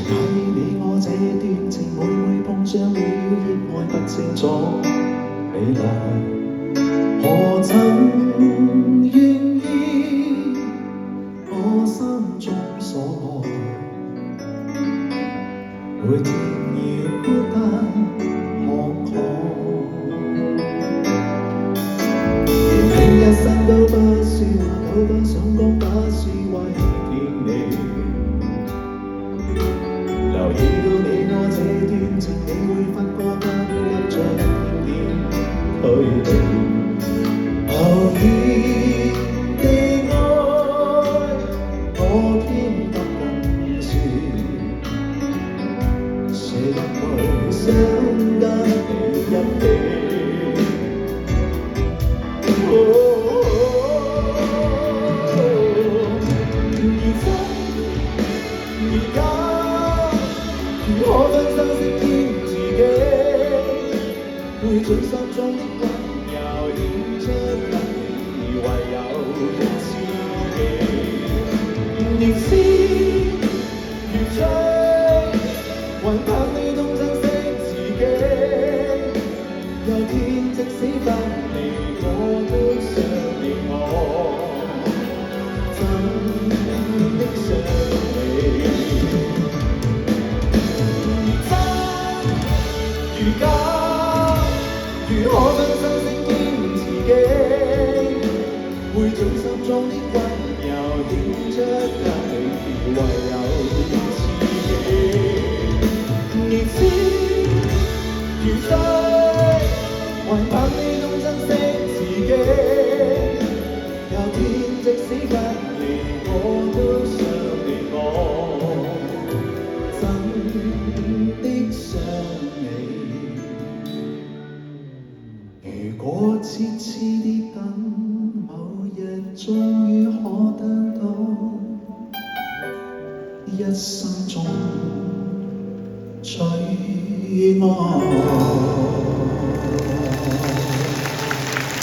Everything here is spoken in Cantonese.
介意你我這段情，每每碰上了熱愛不清楚未來，何曾願意我心中所愛，每天要孤單渴望，連你一生都不說話，都不想講，不是為見你。留意到你我這段情，你會發覺不一像點點距離。偶然的愛，我偏不敢說，這一句想跟你一起。而真而假，如可分身飾演自己，會將心中的溫柔顯出來，唯有知己。年思如醉，還盼你懂珍惜自己。有天即使分離，我都想你我真的想你。如假，如可分身飾演自己，會將心中的溫柔顯出來，唯有知己。年思如醉，還盼你懂珍惜自己。有天即使分離，我都想你我真的想你。如果痴痴地等，某日終於可得到，一生中最愛。